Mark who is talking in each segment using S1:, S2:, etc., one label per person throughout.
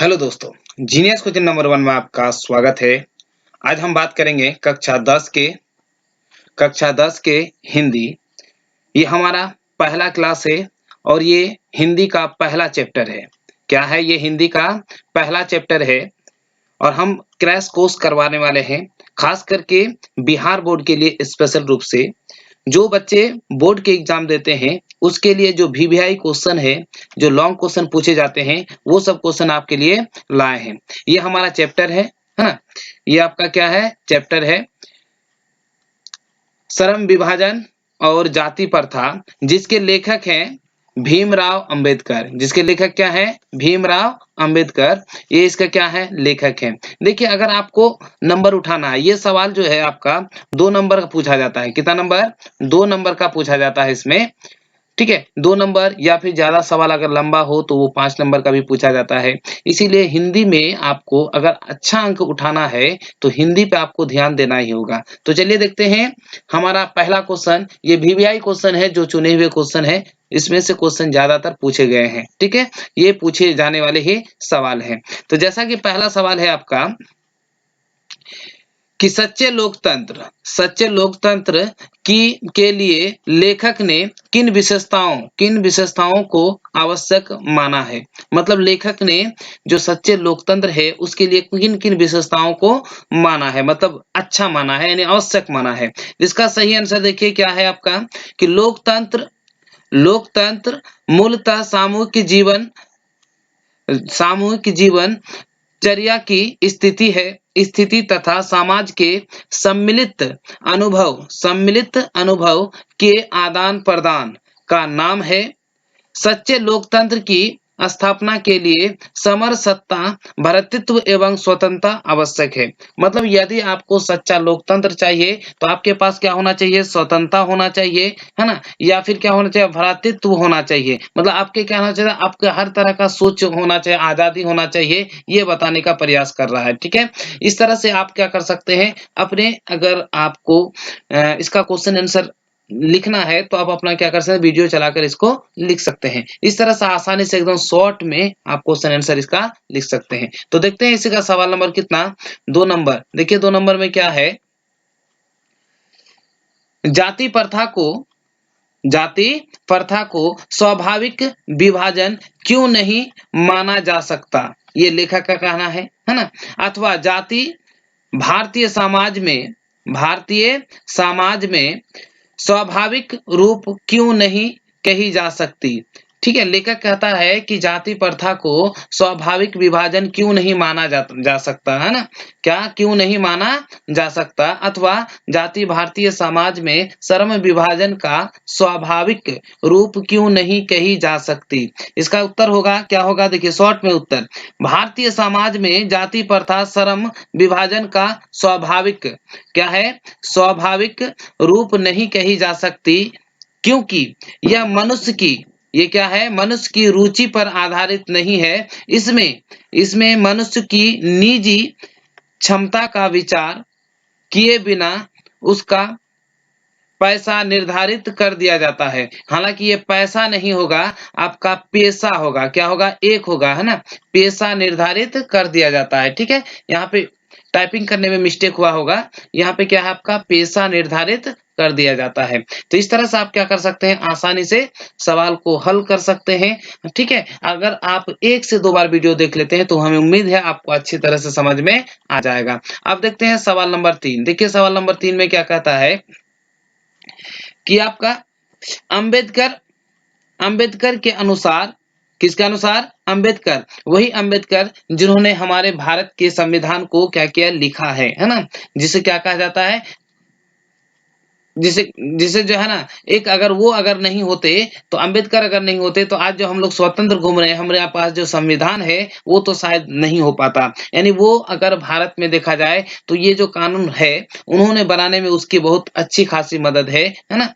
S1: Hello दोस्तों, genius question number 1 में आपका स्वागत है। आज हम बात करेंगे कक्षा 10 के हिंदी। ये हमारा पहला क्लास है और ये हिंदी का पहला चैप्टर है। क्या है ये हिंदी का पहला चैप्टर है और हम क्रैश कोर्स करवाने वाले हैं, खास करके बिहार बोर्ड के लिए स्पेशल रूप से। जो बच्चे बोर्ड के एग्जाम देते हैं उसके लिए जो वीवीआई क्वेश्चन है, जो लॉन्ग क्वेश्चन पूछे जाते हैं, वो सब क्वेश्चन आपके लिए लाए हैं। ये हमारा चैप्टर है ना? ये आपका क्या है? चैप्टर है श्रम विभाजन और जाति प्रथा, जिसके लेखक हैं भीमराव अंबेडकर। जिसके लेखक क्या है? भीमराव अंबेडकर। ये इसका क्या है? लेखक है। देखिए, अगर आपको नंबर उठाना है, ये सवाल जो है आपका 2 नंबर का पूछा जाता है। कितना नंबर? 2 नंबर का पूछा जाता है इसमें। ठीक है, 2 नंबर या फिर ज़्यादा सवाल अगर लंबा हो तो वो 5 नंबर का भी पूछा जाता है। इसीलिए हिंदी में आपको अगर अच्छा अंक उठाना है तो हिंदी पे आपको ध्यान देना ही होगा। तो चलिए देखते हैं हमारा पहला क्वेश्चन। ये वीवीआई क्वेश्चन है, जो चुने हुए क्वेश्चन है। इसमें से क्वेश्चन ज़्यादातर पूछे गए हैं। ठीक है, ये पूछे जाने वाले ही सवाल हैं। तो जैसा कि पहला सवाल है आपका कि सच्चे लोकतंत्र की के लिए लेखक ने किन विशेषताओं को आवश्यक माना है। मतलब लेखक ने जो सच्चे लोकतंत्र है उसके लिए किन किन विशेषताओं को माना है, मतलब अच्छा माना है यानी आवश्यक माना है। इसका सही आंसर देखिए क्या है आपका कि लोकतंत्र मूलतः सामूहिक जीवन चर्या की स्थिति तथा समाज के सम्मिलित अनुभव के आदान प्रदान का नाम है। सच्चे लोकतंत्र की स्थापना के लिए समरसत्ता, भ्रातृत्व एवं स्वतंत्रता आवश्यक है। मतलब यदि आपको सच्चा लोकतंत्र चाहिए तो आपके पास क्या होना चाहिए? स्वतंत्रता होना चाहिए, है ना? या फिर क्या होना चाहिए? भ्रातृत्व होना चाहिए। मतलब आपके क्या होना चाहिए? आपके हर तरह का सोच होना चाहिए, आजादी होना चाहिए, ये बताने का प्रयास कर रहा है। ठीक है, इस तरह से आप क्या कर सकते हैं अपने, अगर आपको इसका क्वेश्चन आंसर लिखना है तो आप अपना क्या कर सकते हैं? वीडियो चलाकर इसको लिख सकते हैं। इस तरह से आसानी से एकदम शॉर्ट में आप क्वेश्चन आंसर इसका लिख सकते हैं। तो देखते हैं इसका सवाल नंबर कितना? 2 नंबर। देखिए 2 नंबर में क्या है? जाति प्रथा को स्वाभाविक विभाजन क्यों नहीं माना जा सकता? ये लेखक का कहना है ना? अथवा जाति भारतीय समाज में स्वाभाविक रूप क्यों नहीं कही जा सकती? ठीक है, लेखक कहता है कि जाति प्रथा को स्वाभाविक विभाजन क्यों नहीं माना जा सकता, है ना? क्या क्यों नहीं माना जा सकता? अथवा जाति भारतीय समाज में श्रम विभाजन का स्वाभाविक रूप क्यों नहीं कही जा सकती? इसका उत्तर होगा क्या होगा? देखिए शॉर्ट में उत्तर, भारतीय समाज में जाति प्रथा श्रम विभाजन का स्वाभाविक क्या है? स्वाभाविक रूप नहीं कही जा सकती, क्योंकि यह ये क्या है? मनुष्य की रुचि पर आधारित नहीं है। इसमें मनुष्य की निजी क्षमता का विचार किए बिना उसका पैसा निर्धारित कर दिया जाता है। हालांकि ये पैसा नहीं होगा, आपका पेशा होगा। क्या होगा? एक होगा, है ना? पेशा निर्धारित कर दिया जाता है। ठीक है, यहाँ पे टाइपिंग करने में मिस्टेक हुआ होगा। यहाँ पे क्या है? आपका पेशा निर्धारित कर दिया जाता है। तो इस तरह से आप क्या कर सकते हैं? आसानी से सवाल को हल कर सकते हैं। ठीक है, अगर आप 1 से 2 बार वीडियो देख लेते हैं तो हमें उम्मीद है आपको अच्छी तरह से समझ में आ जाएगा। अब देखते हैं सवाल नंबर 3। देखिए सवाल नंबर 3 में क्या कहता है कि आपका अंबेडकर के अनुसार, किसके अनुसार? अंबेडकर, वही अंबेडकर जिन्होंने हमारे भारत के संविधान को क्या किया? लिखा है ना? जिसे क्या कहा जाता है? जिसे जो है ना, एक अगर नहीं होते तो अंबेडकर अगर नहीं होते तो आज जो हम लोग स्वतंत्र घूम रहे हैं, हमारे पास जो संविधान है वो तो शायद नहीं हो पाता। यानी वो अगर भारत में देखा जाए तो ये जो कानून है उन्होंने बनाने में उसकी बहुत अच्छी खासी मदद है ना?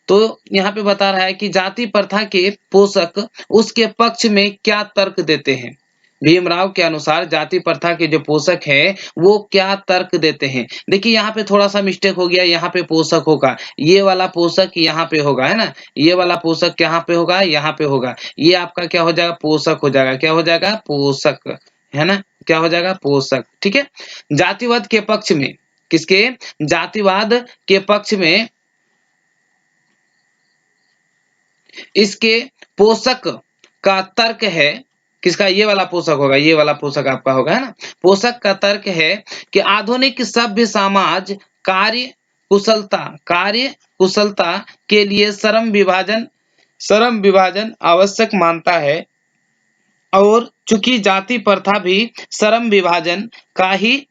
S1: तो यहाँ पे बता रहा है कि जाति प्रथा के पोषक उसके पक्ष में क्या तर्क देते हैं। भीमराव के अनुसार जाति प्रथा के जो पोषक है वो क्या तर्क देते हैं। देखिए यहाँ पे थोड़ा सा मिस्टेक हो गया, यहाँ पे पोषक होगा, ये वाला पोषक यहाँ पे होगा, है ना? ये वाला पोषक यहाँ पे होगा, यहाँ पे होगा। ये आपका क्या हो जाएगा? पोषक हो जाएगा। क्या हो जाएगा? पोषक, है ना, क्या हो जाएगा पोषक। ठीक है, जातिवाद के पक्ष में, किसके, जातिवाद के पक्ष में इसके पोषक का तर्क है, किसका, ये वाला पोषक होगा, ये वाला पोषक आपका होगा, है ना। पोषक का तर्क है कि आधुनिक सभ्य समाज कार्य कुशलता के लिए श्रम विभाजन आवश्यक मानता है, और चूंकि जाति प्रथा भी श्रम विभाजन का ही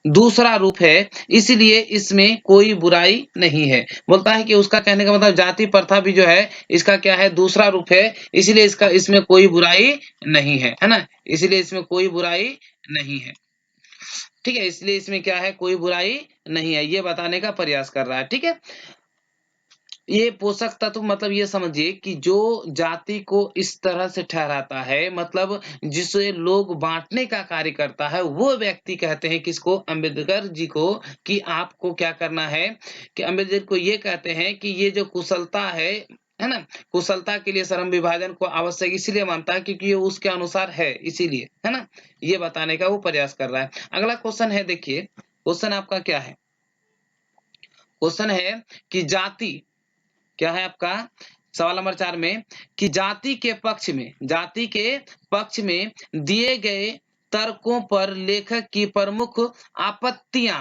S1: दूसरा रूप है, इसलिए इसमें कोई बुराई नहीं है। बोलता है कि उसका कहने का मतलब जाति प्रथा भी जो है इसका क्या है, दूसरा रूप है, इसलिए इसमें कोई बुराई नहीं है ना, इसलिए इसमें कोई बुराई नहीं है। ठीक है, इसलिए इसमें क्या है, कोई बुराई नहीं है, ये बताने का प्रयास कर रहा है। ठीक है, ये पोषक तत्व मतलब ये समझिए कि जो जाति को इस तरह से ठहराता है, मतलब जिसे लोग बांटने का कार्य करता है, वो व्यक्ति कहते हैं किसको, अम्बेडकर जी को, कि आपको क्या करना है, कि अम्बेडकर को ये कहते हैं कि ये जो कुशलता है ना, कुशलता के लिए श्रम विभाजन को आवश्यक इसलिए मानता है क्योंकि ये उसके अनुसार है, इसीलिए, है ना, ये बताने का वो प्रयास कर रहा है। अगला क्वेश्चन है, देखिए क्वेश्चन आपका क्या है, क्वेश्चन है कि जाति, क्या है आपका सवाल नंबर 4 में, कि जाति के पक्ष में दिए गए तर्कों पर लेखक की प्रमुख आपत्तियां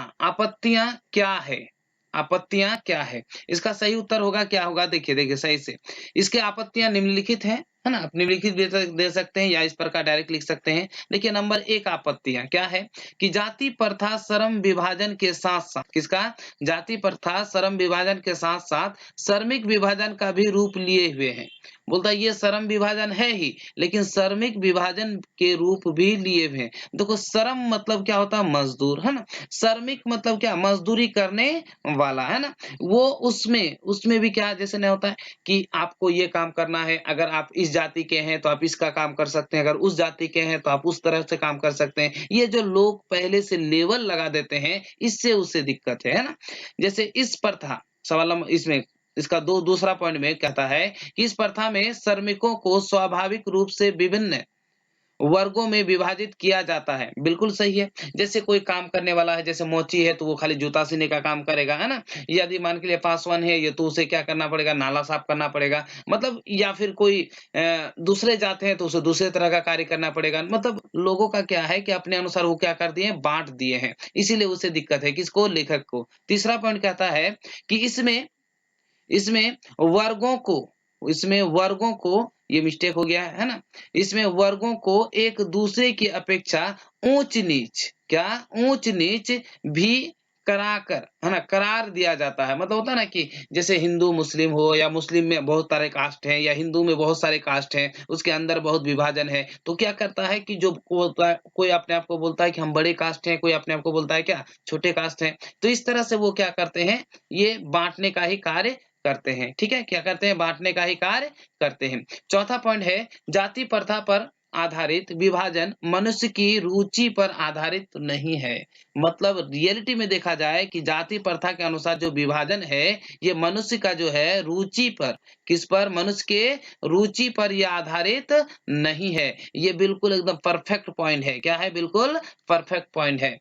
S1: क्या है, इसका सही उत्तर होगा, क्या होगा, देखिए सही से, इसके आपत्तियां निम्नलिखित हैं, है ना, आप निम्नलिखित दे सकते हैं या इस प्रकार डायरेक्ट लिख सकते हैं। देखिए नंबर 1 आपत्तियां क्या है, कि जाति प्रथा श्रम विभाजन के साथ साथ, किसका, जाति प्रथा श्रम विभाजन के साथ साथ श्रमिक विभाजन का भी रूप लिए हुए हैं। बोलता है ये श्रम विभाजन है ही, लेकिन श्रमिक विभाजन के रूप भी लिए हुए हैं। देखो श्रम मतलब क्या होता है, मजदूर, है ना, श्रमिक मतलब क्या, मजदूरी करने वाला, है ना, वो उसमें भी क्या जैसे नहीं होता है कि आपको ये काम करना है, अगर आप इस जाति के हैं तो आप इसका काम कर सकते हैं, अगर उस जाति के हैं तो आप उस तरह से काम कर सकते हैं। ये जो लोग पहले से लेवल लगा देते हैं, इससे उससे दिक्कत है ना। जैसे इस प्रथा, सवाल नंबर इसमें इसका दूसरा पॉइंट में कहता है कि इस प्रथा में श्रमिकों को स्वाभाविक रूप से विभिन्न वर्गों में विभाजित किया जाता है। बिल्कुल सही है, जैसे कोई काम करने वाला है, जैसे मोची है तो वो खाली जूता सीने का काम करेगा, है ना, यदि मान के लिए पासवान है ये तो उसे क्या करना पड़ेगा, नाला साफ करना पड़ेगा, मतलब, या फिर कोई दूसरे जाते हैं तो उसे दूसरे तरह का कार्य करना पड़ेगा। मतलब लोगों का क्या है कि अपने अनुसार वो क्या कर दिए, बांट दिए हैं, इसीलिए उसे दिक्कत है, किसको, लेखक को। तीसरा पॉइंट कहता है कि इसमें इसमें वर्गों को ये मिस्टेक हो गया है ना, इसमें वर्गों को एक दूसरे की अपेक्षा ऊंच नीच भी कराकर, है ना, करार दिया जाता है। मतलब होता है ना कि जैसे हिंदू मुस्लिम हो, या मुस्लिम में बहुत सारे कास्ट हैं, या हिंदू में बहुत सारे कास्ट हैं, उसके अंदर बहुत विभाजन है, तो क्या करता है कि जो कोई अपने आप को बोलता है कि हम बड़े कास्ट हैं, कोई अपने आप को बोलता है क्या, छोटे कास्ट हैं, तो इस तरह से वो क्या करते हैं, ये बांटने का ही कार्य करते हैं। ठीक है, क्या करते हैं, बांटने का ही कार्य करते हैं। चौथा पॉइंट है, जाति प्रथा पर आधारित विभाजन मनुष्य की रुचि पर आधारित नहीं है। मतलब रियलिटी में देखा जाए कि जाति प्रथा के अनुसार जो विभाजन है, ये मनुष्य का जो है रुचि पर, किस पर, मनुष्य के रुचि पर यह आधारित नहीं है। ये बिल्कुल एकदम परफेक्ट पॉइंट है। क्या है, बिल्कुल परफेक्ट पॉइंट है।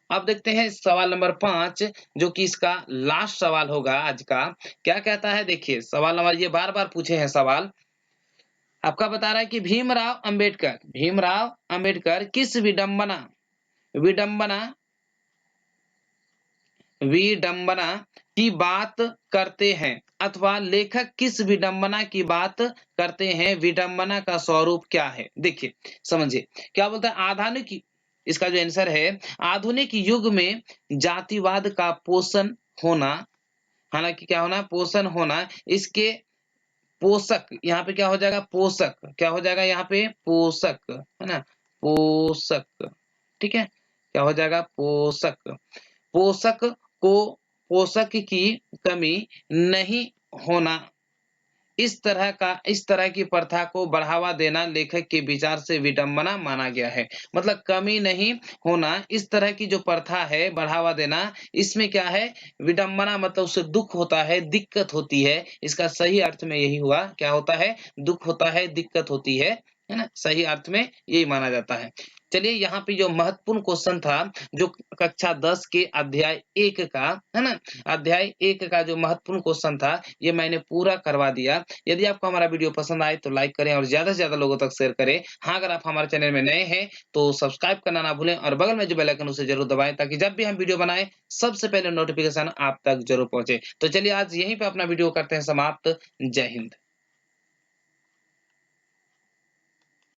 S1: अब देखते हैं सवाल नंबर 5, जो कि इसका लास्ट सवाल होगा आज का। क्या कहता है, देखिए सवाल नंबर, ये बार बार पूछे हैं सवाल, आपका बता रहा है कि भीमराव अंबेडकर किस विडंबना विडंबना की बात करते हैं, अथवा लेखक किस विडंबना की बात करते हैं, विडंबना का स्वरूप क्या है। देखिए समझिए क्या बोलता है, आधुनिक, इसका जो आंसर है, आधुनिक युग में जातिवाद का पोषण होना, हालांकि क्या होना, पोषण होना, इसके पोषक, यहाँ पे क्या हो जाएगा, पोषक, क्या हो जाएगा यहाँ पे, पोषक, है ना, पोषक। ठीक है, क्या हो जाएगा, पोषक, पोषक को पोषक की कमी नहीं होना, इस तरह की प्रथा को बढ़ावा देना लेखक के विचार से विडंबना माना गया है। मतलब कमी नहीं होना, इस तरह की जो प्रथा है बढ़ावा देना, इसमें क्या है, विडंबना, मतलब उससे दुख होता है, दिक्कत होती है। इसका सही अर्थ में यही हुआ, क्या होता है, दुख होता है, दिक्कत होती है ना, सही अर्थ में यही माना जाता है। चलिए यहाँ पे जो महत्वपूर्ण क्वेश्चन था, जो कक्षा 10 के अध्याय 1 का, है ना? अध्याय 1 का जो महत्वपूर्ण क्वेश्चन था, ये मैंने पूरा करवा दिया। यदि आपको हमारा वीडियो पसंद आए तो लाइक करें और ज़्यादा से ज़्यादा लोगों तक शेयर करें। हाँ, अगर आप हमारे चैनल में नए हैं तो सब्सक्राइब करना ना भूलें और बगल में जो बेल आइकन उसे ज़रूर दबाएँ, ताकि जब भी हम वीडियो बनाएँ सबसे पहले नोटिफ़िकेशन आप तक ज़रूर पहुँचे। तो चलिए आज यहीं पे अपना वीडियो करते हैं समाप्त। जय हिंद।